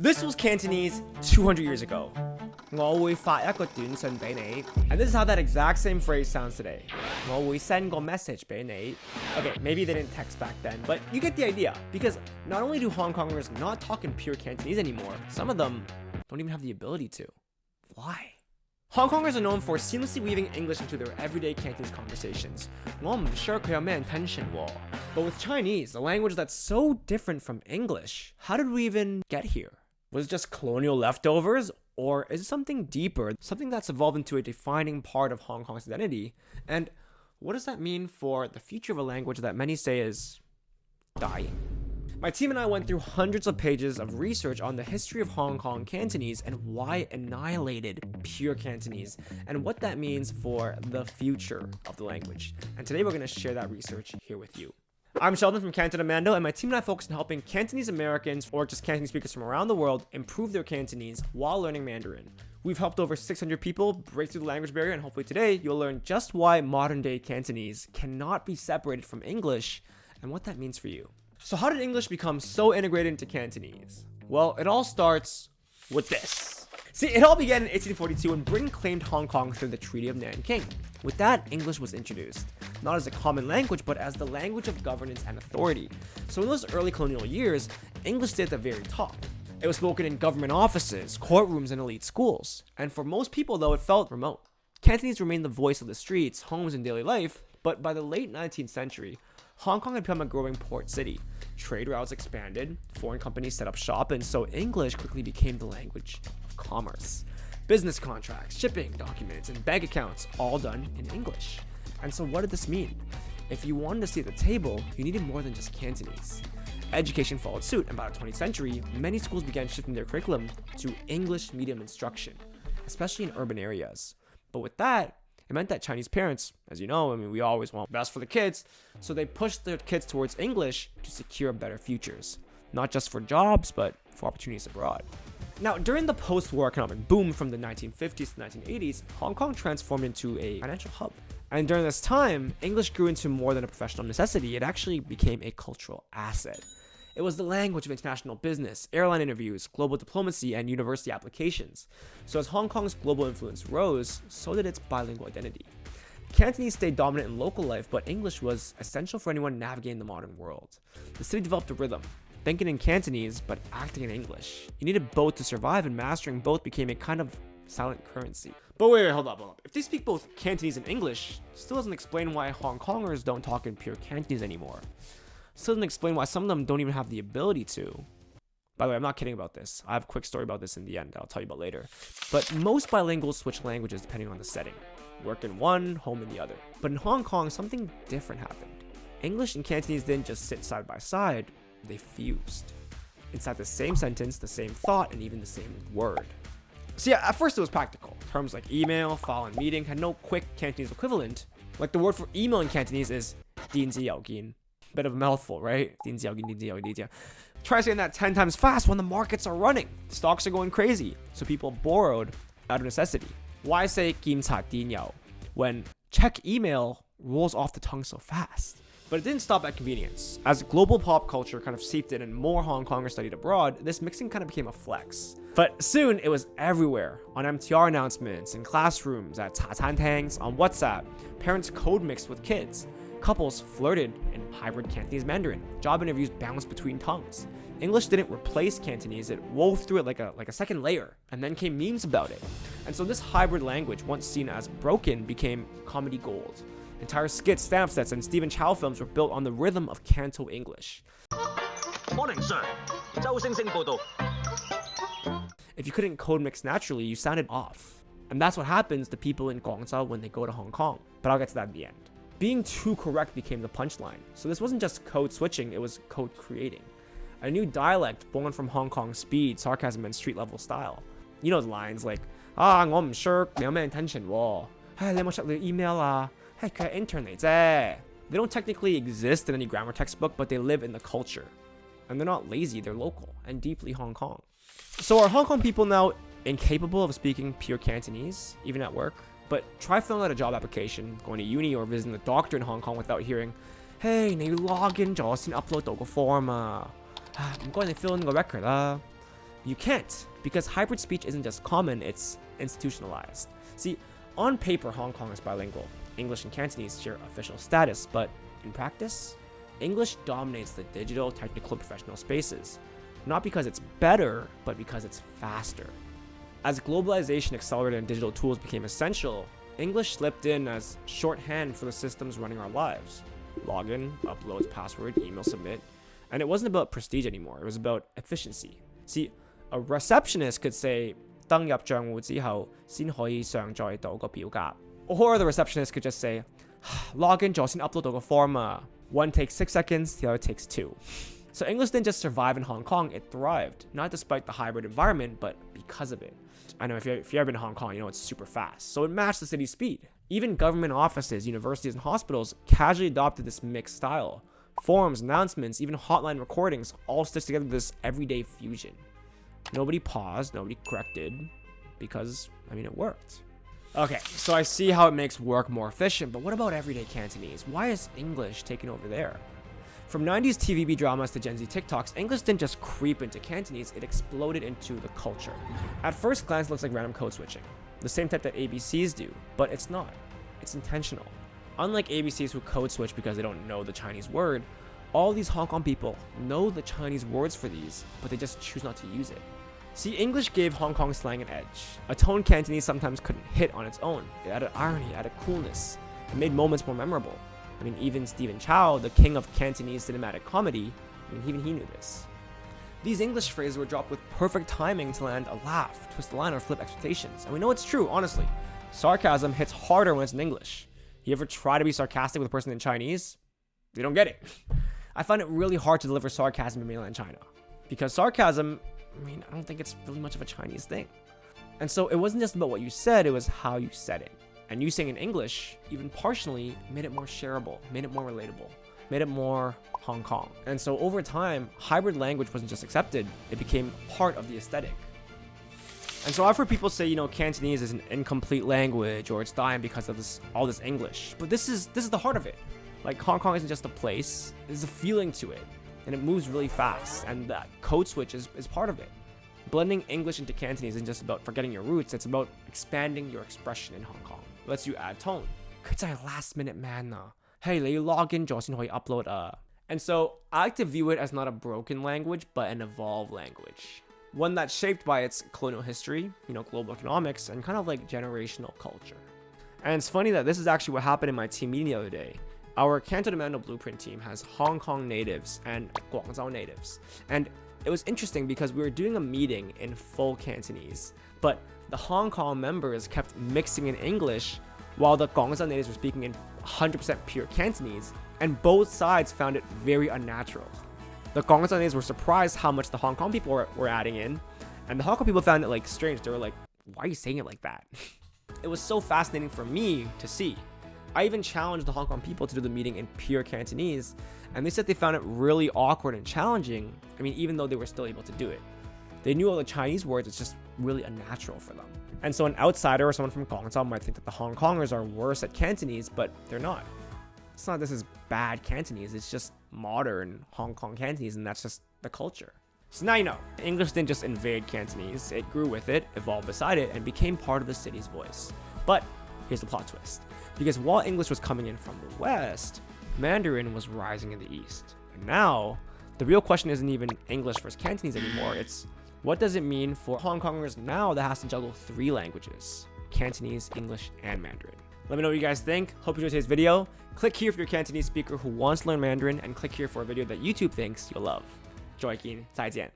This was Cantonese 200 years ago. 我會發一個短信俾你. And this is how that exact same phrase sounds today. 我會 send 個 message 俾你. Okay, maybe they didn't text back then, but you get the idea. Because not only do Hong Kongers not talk in pure Cantonese anymore, some of them don't even have the ability to. Why? Hong Kongers are known for seamlessly weaving English into their everyday Cantonese conversations. 我唔sure佢有咩 intention 喎. But with Chinese, a language that's so different from English, how did we even get here? Was it just colonial leftovers? Or is it something deeper, something that's evolved into a defining part of Hong Kong's identity? And what does that mean for the future of a language that many say is dying? My team and I went through hundreds of pages of research on the history of Hong Kong Cantonese and why it annihilated pure Cantonese and what that means for the future of the language. And today we're going to share that research here with you. I'm Sheldon from Cantonese and Mandarin, and my team and I focus on helping Cantonese Americans or just Cantonese speakers from around the world improve their Cantonese while learning Mandarin. We've helped over 600 people break through the language barrier, and hopefully today you'll learn just why modern-day Cantonese cannot be separated from English and what that means for you. So how did English become so integrated into Cantonese? Well, it all starts with this. See, it all began in 1842 when Britain claimed Hong Kong through the Treaty of Nanking. With that, English was introduced, not as a common language, but as the language of governance and authority. So in those early colonial years, English stayed at the very top. It was spoken in government offices, courtrooms, and elite schools. And for most people, though, it felt remote. Cantonese remained the voice of the streets, homes, and daily life, but by the late 19th century, Hong Kong had become a growing port city. Trade routes expanded, foreign companies set up shop, and so English quickly became the language of commerce. Business contracts, shipping documents, and bank accounts, all done in English. And so what did this mean? If you wanted to sit at the table, you needed more than just Cantonese. Education followed suit, and by the 20th century, many schools began shifting their curriculum to English medium instruction, especially in urban areas. But with that, it meant that Chinese parents, as you know, we always want best for the kids, so they pushed their kids towards English to secure better futures, not just for jobs, but for opportunities abroad. Now, during the post-war economic boom from the 1950s to 1980s, Hong Kong transformed into a financial hub. And during this time, English grew into more than a professional necessity. It actually became a cultural asset. It was the language of international business, airline interviews, global diplomacy, and university applications. So as Hong Kong's global influence rose, so did its bilingual identity. Cantonese stayed dominant in local life, but English was essential for anyone navigating the modern world. The city developed a rhythm, thinking in Cantonese, but acting in English. You needed both to survive, and mastering both became a kind of silent currency. But wait, hold up. If they speak both Cantonese and English, still doesn't explain why Hong Kongers don't talk in pure Cantonese anymore. Still doesn't explain why some of them don't even have the ability to. By the way, I'm not kidding about this. I have a quick story about this in the end that I'll tell you about later. But most bilinguals switch languages depending on the setting. Work in one, home in the other. But in Hong Kong, something different happened. English and Cantonese didn't just sit side by side, they fused. Inside the same sentence, the same thought, and even the same word. So yeah, at first it was practical. Terms like email, file, and meeting had no quick Cantonese equivalent. Like the word for email in Cantonese is 電子郵件. Bit of a mouthful, right? 電子郵件, 電子郵件. Try saying that 10 times fast when the markets are running. Stocks are going crazy. So people borrowed out of necessity. Why say 檢查電郵 when check email rolls off the tongue so fast? But it didn't stop at convenience. As global pop culture kind of seeped in and more Hong Kongers studied abroad, this mixing kind of became a flex. But soon it was everywhere, on MTR announcements, in classrooms, at茶餐廳, on WhatsApp. Parents code mixed with kids. Couples flirted in hybrid Cantonese Mandarin. Job interviews bounced between tongues. English didn't replace Cantonese, it wove through it like a second layer, and then came memes about it. And so this hybrid language, once seen as broken, became comedy gold. Entire skits, stamp sets, and Stephen Chow films were built on the rhythm of Canto English. Morning, sir. 周星星報道. If you couldn't code mix naturally, you sounded off. And that's what happens to people in Guangzhou when they go to Hong Kong. But I'll get to that in the end. Being too correct became the punchline. So this wasn't just code switching, it was code creating. A new dialect born from Hong Kong's speed, sarcasm, and street-level style. You know the lines like, 我唔sure你有咩 intention 喎. 你有冇 check 你 email 啊? 佢係 intern 嚟啫. They don't technically exist in any grammar textbook, but they live in the culture. And they're not lazy, they're local and deeply Hong Kong. So are Hong Kong people now incapable of speaking pure Cantonese, even at work? But try filling out a job application, going to uni, or visiting the doctor in Hong Kong without hearing, hey, 你要 log in 咗先 upload 到個 form 啊. 唔該你 fill in 個 record 啦. You can't, because hybrid speech isn't just common, it's institutionalized. See, on paper, Hong Kong is bilingual. English and Cantonese share official status, but in practice, English dominates the digital, technical, professional spaces. Not because it's better, but because it's faster. As globalization accelerated and digital tools became essential, English slipped in as shorthand for the systems running our lives. Login, uploads, password, email, submit. And it wasn't about prestige anymore, it was about efficiency. See, a receptionist could say, 登入帳戶之後先可以上載到個表格. Or the receptionist could just say, login 咗先 upload 到個 form 啊. One takes 6 seconds, the other takes 2. So English didn't just survive in Hong Kong, it thrived. Not despite the hybrid environment, but because of it. I know if you've ever been to Hong Kong, you know it's super fast. So it matched the city's speed. Even government offices, universities, and hospitals casually adopted this mixed style. Forums, announcements, even hotline recordings all stitched together this everyday fusion. Nobody paused, nobody corrected, because, it worked. Okay, so I see how it makes work more efficient, but what about everyday Cantonese? Why is English taking over there? From 90s TVB dramas to Gen Z TikToks, English didn't just creep into Cantonese, it exploded into the culture. At first glance, it looks like random code switching, the same type that ABCs do, but it's not. It's intentional. Unlike ABCs who code switch because they don't know the Chinese word, all these Hong Kong people know the Chinese words for these, but they just choose not to use it. See, English gave Hong Kong slang an edge. A tone Cantonese sometimes couldn't hit on its own. It added irony, it added coolness. It made moments more memorable. Even Stephen Chow, the king of Cantonese cinematic comedy, even he knew this. These English phrases were dropped with perfect timing to land a laugh, twist the line, or flip expectations. And we know it's true, honestly. Sarcasm hits harder when it's in English. You ever try to be sarcastic with a person in Chinese? They don't get it. I find it really hard to deliver sarcasm in mainland China. Because sarcasm, I don't think it's really much of a Chinese thing. And so it wasn't just about what you said, it was how you said it. And you saying in English, even partially, made it more shareable, made it more relatable, made it more Hong Kong. And so over time, hybrid language wasn't just accepted, it became part of the aesthetic. And so I've heard people say, Cantonese is an incomplete language or it's dying because of all this English. But this is the heart of it. Like Hong Kong isn't just a place, there's a feeling to it. And it moves really fast, and that code switch is part of it. Blending English into Cantonese isn't just about forgetting your roots, it's about expanding your expression in Hong Kong. It lets you add tone. 佢真係 last minute man 啊. Hey, 你要 log in 咗先可以 upload 啊. And so I like to view it as not a broken language, but an evolved language. One that's shaped by its colonial history, global economics, and kind of like generational culture. And it's funny that this is actually what happened in my team meeting the other day. Our Cantonese and Mandarin Blueprint team has Hong Kong natives and Guangzhou natives. And it was interesting because we were doing a meeting in full Cantonese, but the Hong Kong members kept mixing in English while the Guangzhou natives were speaking in 100% pure Cantonese, and both sides found it very unnatural. The Guangzhou natives were surprised how much the Hong Kong people were adding in, and the Hong Kong people found it strange. They were like, why are you saying it like that? It was so fascinating for me to see. I even challenged the Hong Kong people to do the meeting in pure Cantonese, and they said they found it really awkward and challenging, even though they were still able to do it. They knew all the Chinese words, it's just really unnatural for them. And so an outsider or someone from Guangzhou might think that the Hong Kongers are worse at Cantonese, but they're not. It's not this is bad Cantonese, it's just modern Hong Kong Cantonese, and that's just the culture. So now you know, English didn't just invade Cantonese, it grew with it, evolved beside it, and became part of the city's voice. But here's the plot twist. Because while English was coming in from the West, Mandarin was rising in the East. And now, the real question isn't even English versus Cantonese anymore, it's what does it mean for Hong Kongers now that has to juggle 3 languages? Cantonese, English, and Mandarin. Let me know what you guys think. Hope you enjoyed today's video. Click here if you're a Cantonese speaker who wants to learn Mandarin, and click here for a video that YouTube thinks you'll love. 再见.